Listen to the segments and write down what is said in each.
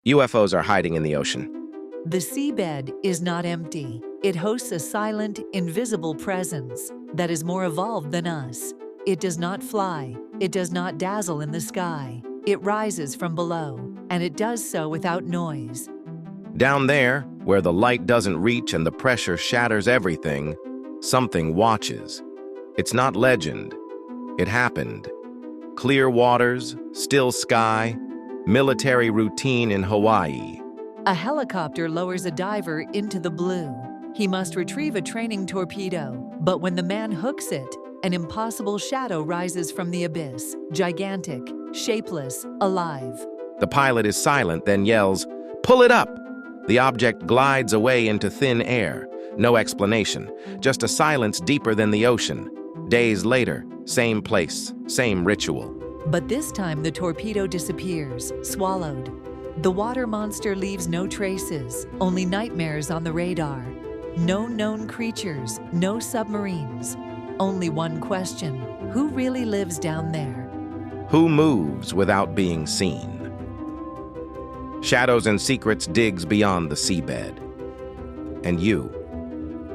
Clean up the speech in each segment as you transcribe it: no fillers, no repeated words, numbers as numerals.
UFOs are hiding in the ocean. The seabed is not empty. It hosts a silent, invisible presence that is more evolved than us. It does not fly. It does not dazzle in the sky. It rises from below, and it does so without noise. Down there, where the light doesn't reach and the pressure shatters everything, something watches. It's not legend. It happened. Clear waters, still sky, military routine in Hawaii. A helicopter lowers a diver into the blue. He must retrieve a training torpedo, but when the man hooks it, an impossible shadow rises from the abyss, gigantic, shapeless, alive. The pilot is silent, then yells, "Pull it up!" The object glides away into thin air. No explanation, just a silence deeper than the ocean. Days later, same place, same ritual. But this time the torpedo disappears, swallowed. The water monster leaves no traces, only nightmares on the radar. No known creatures, no submarines. Only one question: who really lives down there? Who moves without being seen? Shadows and Secrets digs beyond the seabed. And you,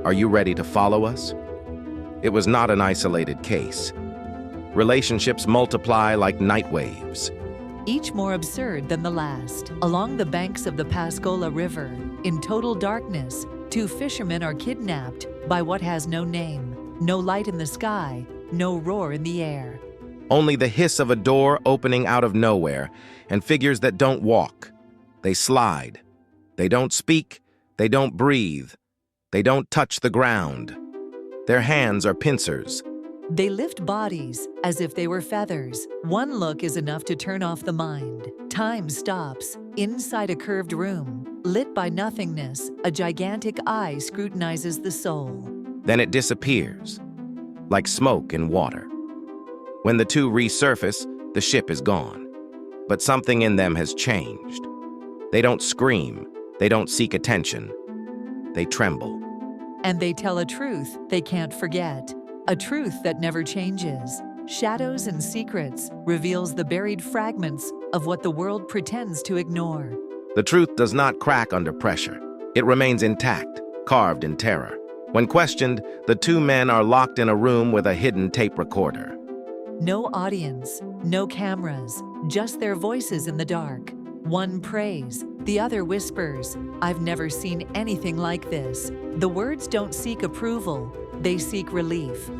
are you ready to follow us? It was not an isolated case. Relationships multiply like night waves. Each more absurd than the last. Along the banks of the Pascagoula River, in total darkness, two fishermen are kidnapped by what has no name, no light in the sky, no roar in the air. Only the hiss of a door opening out of nowhere, and figures that don't walk. They slide. They don't speak. They don't breathe. They don't touch the ground. Their hands are pincers. They lift bodies as if they were feathers. One look is enough to turn off the mind. Time stops. Inside a curved room, lit by nothingness, a gigantic eye scrutinizes the soul. Then it disappears, like smoke in water. When the two resurface, the ship is gone. But something in them has changed. They don't scream. They don't seek attention. They tremble. And they tell a truth they can't forget. A truth that never changes. Shadows and Secrets reveals the buried fragments of what the world pretends to ignore. The truth does not crack under pressure. It remains intact, carved in terror. When questioned, the two men are locked in a room with a hidden tape recorder. No audience, no cameras, just their voices in the dark. One prays, the other whispers, "I've never seen anything like this." The words don't seek approval, they seek relief.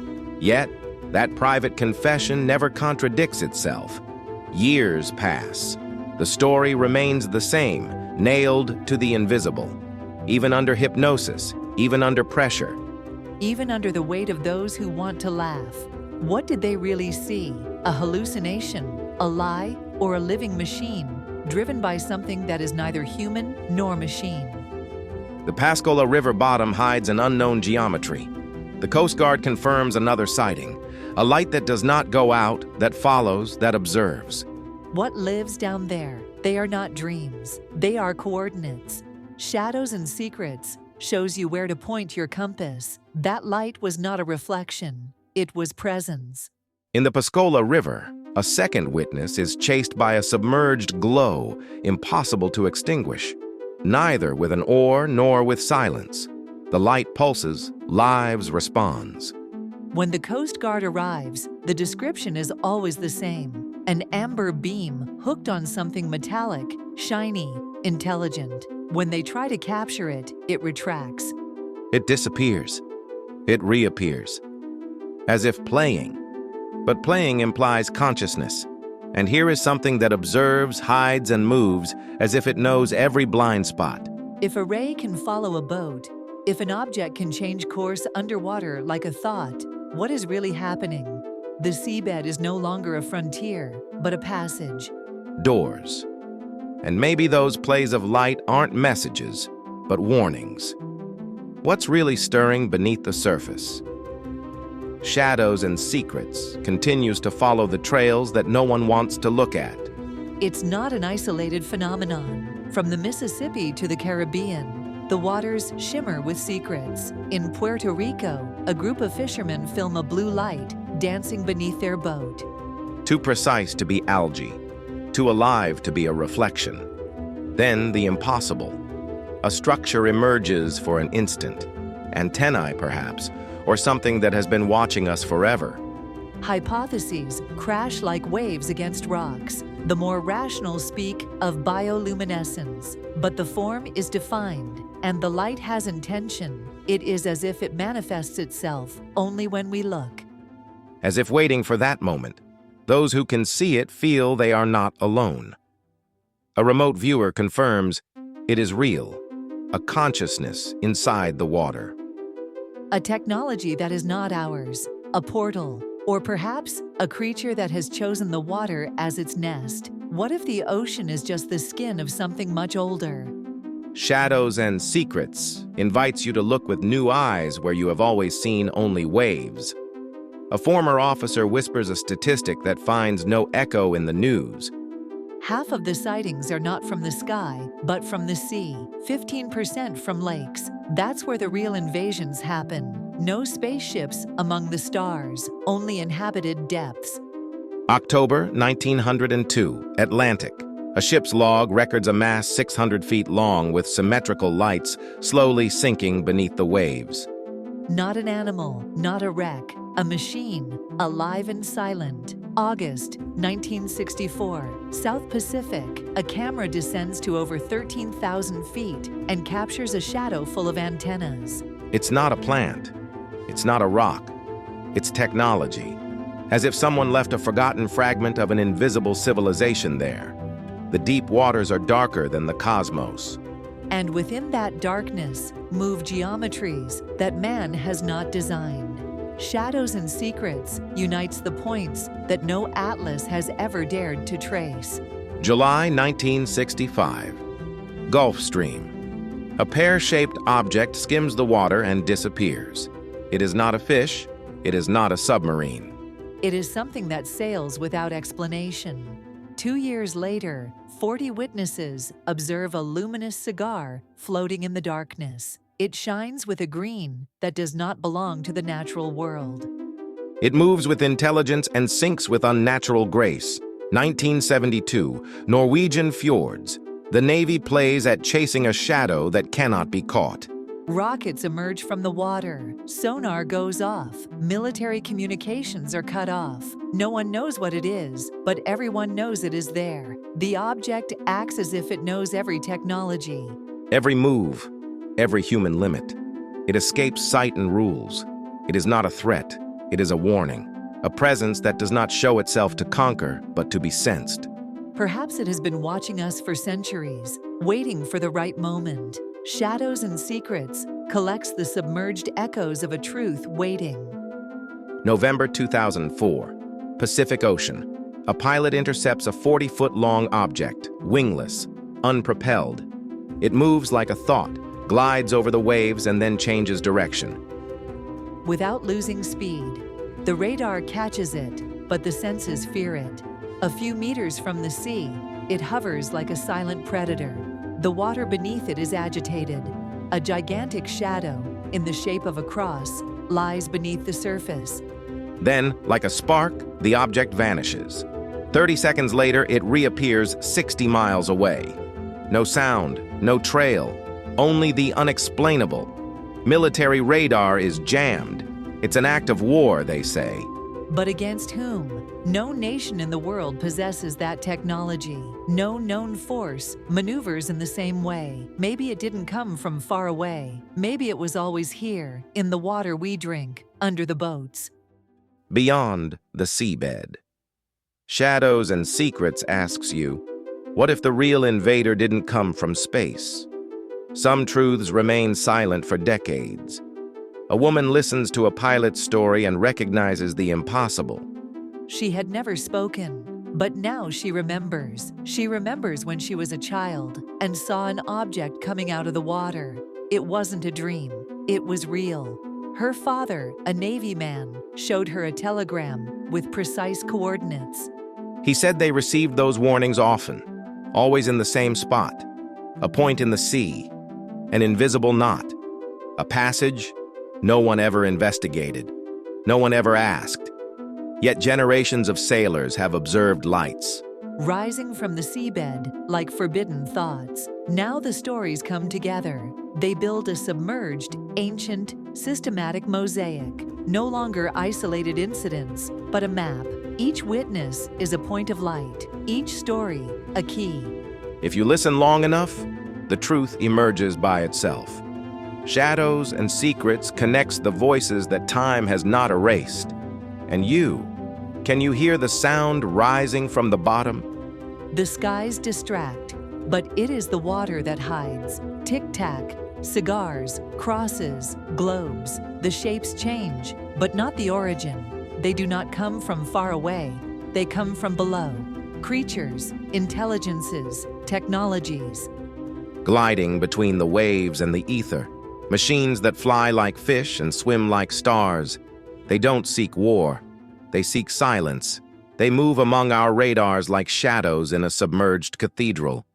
Yet, that private confession never contradicts itself. Years pass. The story remains the same, nailed to the invisible. Even under hypnosis, even under pressure. Even under the weight of those who want to laugh. What did they really see? A hallucination, a lie, or a living machine, driven by something that is neither human nor machine? The Pascagoula River bottom hides an unknown geometry. The Coast Guard confirms another sighting, a light that does not go out, that follows, that observes. What lives down there? They are not dreams. They are coordinates. Shadows and Secrets shows you where to point your compass. That light was not a reflection. It was presence. In the Pascagoula River, a second witness is chased by a submerged glow impossible to extinguish. Neither with an oar nor with silence. The light pulses, lives responds. When the Coast Guard arrives, the description is always the same. An amber beam hooked on something metallic, shiny, intelligent. When they try to capture it, it retracts. It disappears. It reappears. As if playing. But playing implies consciousness. And here is something that observes, hides, and moves as if it knows every blind spot. If a ray can follow a boat, if an object can change course underwater like a thought, what is really happening? The seabed is no longer a frontier, but a passage. Doors. And maybe those plays of light aren't messages, but warnings. What's really stirring beneath the surface? Shadows and Secrets continues to follow the trails that no one wants to look at. It's not an isolated phenomenon. From the Mississippi to the Caribbean, the waters shimmer with secrets. In Puerto Rico, a group of fishermen film a blue light dancing beneath their boat. Too precise to be algae, too alive to be a reflection. Then the impossible. A structure emerges for an instant. Antennae, perhaps, or something that has been watching us forever. Hypotheses crash like waves against rocks. The more rational speak of bioluminescence, but the form is defined, and the light has intention. It is as if it manifests itself only when we look. As if waiting for that moment, those who can see it feel they are not alone. A remote viewer confirms it is real, a consciousness inside the water. A technology that is not ours, a portal, or perhaps a creature that has chosen the water as its nest. What if the ocean is just the skin of something much older? Shadows and Secrets invites you to look with new eyes where you have always seen only waves. A former officer whispers a statistic that finds no echo in the news. Half of the sightings are not from the sky, but from the sea, 15% from lakes. That's where the real invasions happen. No spaceships among the stars, only inhabited depths. October 1902, Atlantic. A ship's log records a mass 600 feet long with symmetrical lights slowly sinking beneath the waves. Not an animal, not a wreck, a machine, alive and silent. August 1964, South Pacific. A camera descends to over 13,000 feet and captures a shadow full of antennas. It's not a plant. It's not a rock. It's technology. As if someone left a forgotten fragment of an invisible civilization there. The deep waters are darker than the cosmos. And within that darkness move geometries that man has not designed. Shadows and Secrets unites the points that no atlas has ever dared to trace. July 1965. Gulf Stream. A pear-shaped object skims the water and disappears. It is not a fish. It is not a submarine. It is something that sails without explanation. 2 years later, 40 witnesses observe a luminous cigar floating in the darkness. It shines with a green that does not belong to the natural world. It moves with intelligence and sinks with unnatural grace. 1972, Norwegian fjords. The Navy plays at chasing a shadow that cannot be caught. Rockets emerge from the water. Sonar goes off. Military communications are cut off. No one knows what it is, but everyone knows it is there. The object acts as if it knows every technology. Every move, every human limit. It escapes sight and rules. It is not a threat. It is a warning. A presence that does not show itself to conquer, but to be sensed. Perhaps it has been watching us for centuries, waiting for the right moment. Shadows and Secrets collects the submerged echoes of a truth waiting. November 2004, Pacific Ocean. A pilot intercepts a 40-foot-long object, wingless, unpropelled. It moves like a thought, glides over the waves, and then changes direction. Without losing speed, the radar catches it, but the senses fear it. A few meters from the sea, it hovers like a silent predator. The water beneath it is agitated. A gigantic shadow, in the shape of a cross, lies beneath the surface. Then, like a spark, the object vanishes. 30 seconds later, it reappears 60 miles away. No sound, no trail, only the unexplainable. Military radar is jammed. It's an act of war, they say. But against whom? No nation in the world possesses that technology. No known force maneuvers in the same way. Maybe it didn't come from far away. Maybe it was always here, in the water we drink, under the boats. Beyond the seabed. Shadows and Secrets asks you, what if the real invader didn't come from space? Some truths remain silent for decades. A woman listens to a pilot's story and recognizes the impossible. She had never spoken, but now she remembers. She remembers when she was a child and saw an object coming out of the water. It wasn't a dream. It was real. Her father, a Navy man, showed her a telegram with precise coordinates. He said they received those warnings often, always in the same spot. A point in the sea, an invisible knot, a passage no one ever investigated, no one ever asked. Yet generations of sailors have observed lights, rising from the seabed like forbidden thoughts. Now the stories come together. They build a submerged, ancient, systematic mosaic. No longer isolated incidents, but a map. Each witness is a point of light. Each story, a key. If you listen long enough, the truth emerges by itself. Shadows and secrets connects the voices that time has not erased. And you, can you hear the sound rising from the bottom? The skies distract, but it is the water that hides. Tic-tac, cigars, crosses, globes. The shapes change, but not the origin. They do not come from far away. They come from below. Creatures, intelligences, technologies. Gliding between the waves and the ether. Machines that fly like fish and swim like stars. They don't seek war. They seek silence. They move among our radars like shadows in a submerged cathedral.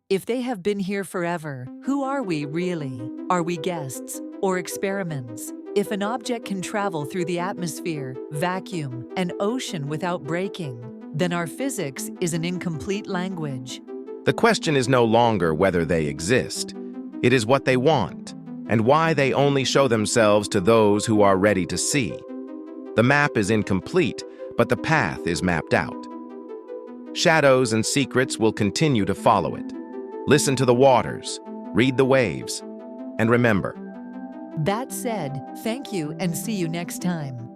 If they have been here forever, who are we really? Are we guests or experiments? If an object can travel through the atmosphere, vacuum, and ocean without breaking, then our physics is an incomplete language. The question is no longer whether they exist. It is what they want, and why they only show themselves to those who are ready to see. The map is incomplete, but the path is mapped out. Shadows and secrets will continue to follow it. Listen to the waters, read the waves, and remember. That said, thank you and see you next time.